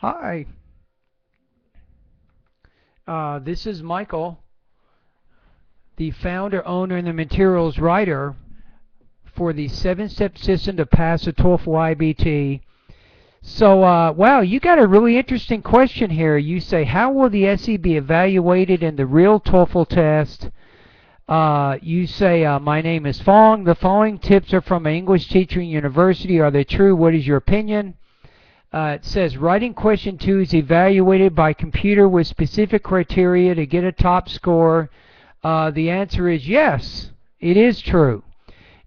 Hi, this is Michael, the founder, owner, and the materials writer for the 7-step system to pass the TOEFL IBT. So, wow, you got a really interesting question here. You say, how will the SE be evaluated in the real TOEFL test? You say, my name is Phuong. The following tips are from an English teacher in university. Are they true? What is your opinion? It says writing question 2 is evaluated by computer with specific criteria to get a top score. The answer is yes, it is true.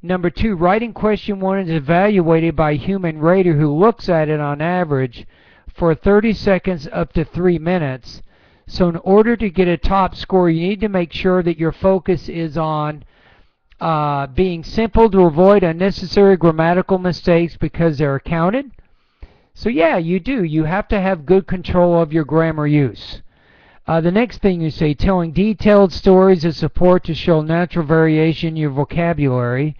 Number 2, writing question 1 is evaluated by a human rater who looks at it on average for 30 seconds up to 3 minutes. So in order to get a top score, you need to make sure that your focus is on being simple to avoid unnecessary grammatical mistakes because they're counted. So yeah, you do. You have to have good control of your grammar use. The next thing you say, telling detailed stories of support to show natural variation in your vocabulary.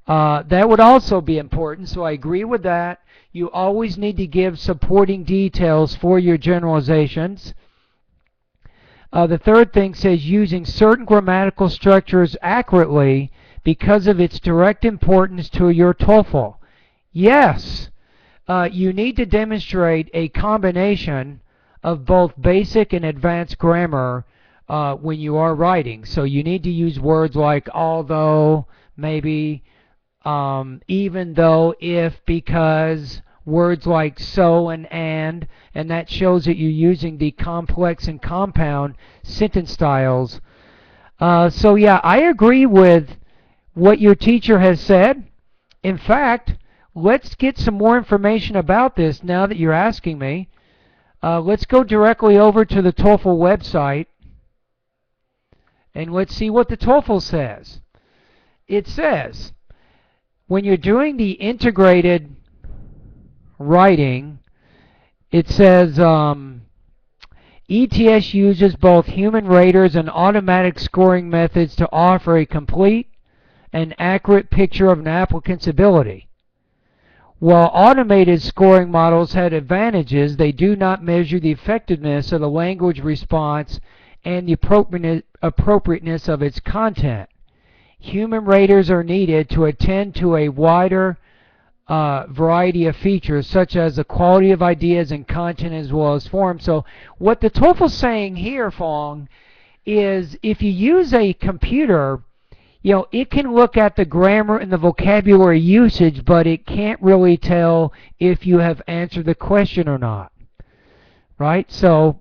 That would also be important, so I agree with that. You always need to give supporting details for your generalizations. The third thing says using certain grammatical structures accurately because of its direct importance to your TOEFL. Yes. You need to demonstrate a combination of both basic and advanced grammar when you are writing. So you need to use words like although, maybe, even though, if, because, words like so and that shows that you're using the complex and compound sentence styles. So yeah, I agree with what your teacher has said. In fact, let's get some more information about this now that you're asking me. Let's go directly over to the TOEFL website and let's see what the TOEFL says. It says, when you're doing the integrated writing, it says ETS uses both human raters and automatic scoring methods to offer a complete and accurate picture of an applicant's ability. While automated scoring models had advantages, they do not measure the effectiveness of the language response and the appropriateness of its content. Human raters are needed to attend to a wider variety of features, such as the quality of ideas and content as well as form. So what the TOEFL's saying here, Phuong, is if you use a computer, it can look at the grammar and the vocabulary usage, but it can't really tell if you have answered the question or not. Right? So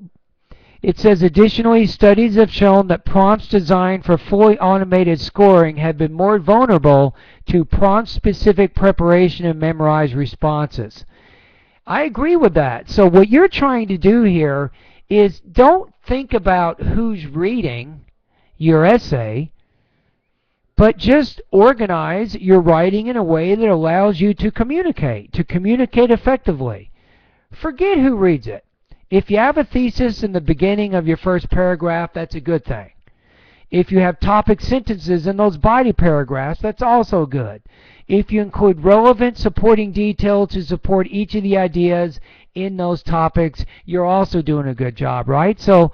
it says, additionally, studies have shown that prompts designed for fully automated scoring have been more vulnerable to prompt-specific preparation and memorized responses. I agree with that. So what you're trying to do here is don't think about who's reading your essay, but just organize your writing in a way that allows you to communicate effectively. Forget who reads it. If you have a thesis in the beginning of your first paragraph, that's a good thing. If you have topic sentences in those body paragraphs, that's also good. If you include relevant supporting detail to support each of the ideas in those topics, you're also doing a good job, right? So,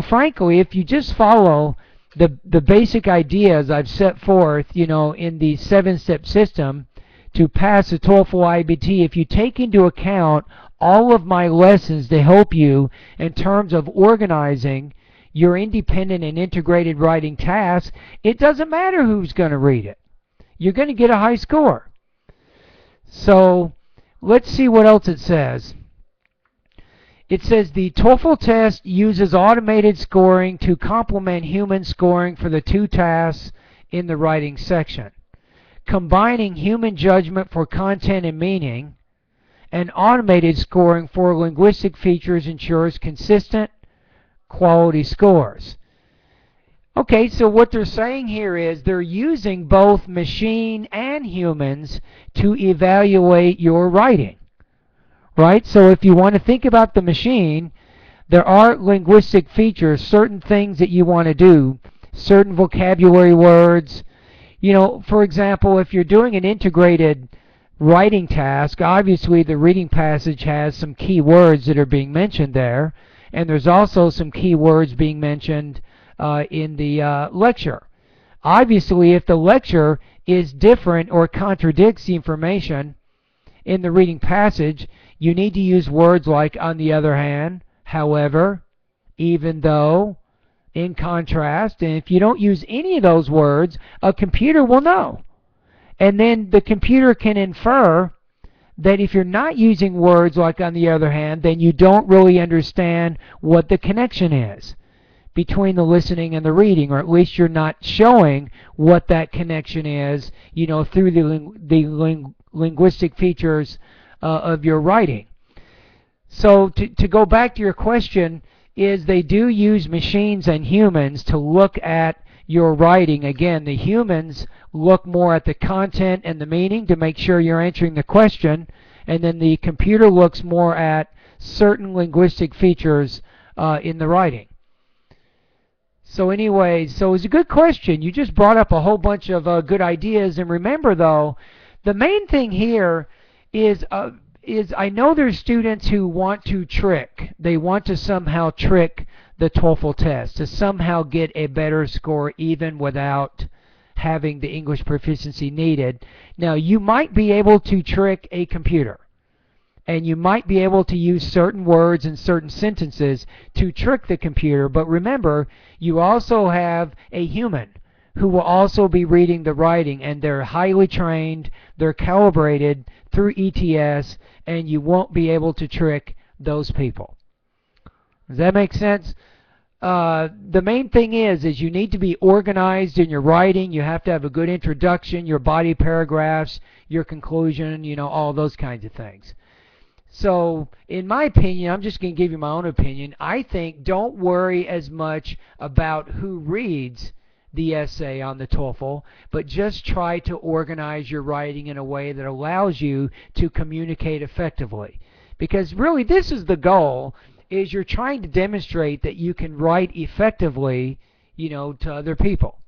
frankly, if you just follow the basic ideas I've set forth, in the 7-step system to pass the TOEFL IBT, if you take into account all of my lessons to help you in terms of organizing your independent and integrated writing tasks, it doesn't matter who's going to read it. You're going to get a high score. So let's see what else it says. It says the TOEFL test uses automated scoring to complement human scoring for the 2 tasks in the writing section. Combining human judgment for content and meaning and automated scoring for linguistic features ensures consistent quality scores. Okay, so what they're saying here is they're using both machine and humans to evaluate your writing. Right? So if you want to think about the machine, there are linguistic features, certain things that you want to do, certain vocabulary words. For example, if you're doing an integrated writing task, obviously the reading passage has some key words that are being mentioned there, and there's also some key words being mentioned in the lecture. Obviously, if the lecture is different or contradicts the information in the reading passage, you need to use words like on the other hand, however, even though, in contrast, and if you don't use any of those words, a computer will know. And then the computer can infer that if you're not using words like on the other hand, then you don't really understand what the connection is between the listening and the reading, or at least you're not showing what that connection is, through the linguistic features of your writing. So to go back to your question, is they do use machines and humans to look at your writing. Again, the humans look more at the content and the meaning to make sure you're answering the question, and then the computer looks more at certain linguistic features in the writing. So anyway, so it's a good question. You just brought up a whole bunch of good ideas, and remember though, the main thing here is I know there's students who want to trick. They want to somehow trick the TOEFL test to somehow get a better score even without having the English proficiency needed. Now, you might be able to trick a computer, and you might be able to use certain words and certain sentences to trick the computer, but remember, you also have a human who will also be reading the writing, and they're highly trained, they're calibrated through ETS, and you won't be able to trick those people. Does that make sense? The main thing is you need to be organized in your writing. You have to have a good introduction, your body paragraphs, your conclusion, all those kinds of things. So, in my opinion, I'm just going to give you my own opinion. I think don't worry as much about who reads the essay on the TOEFL, but just try to organize your writing in a way that allows you to communicate effectively. Because really, this is the goal, is you're trying to demonstrate that you can write effectively, to other people.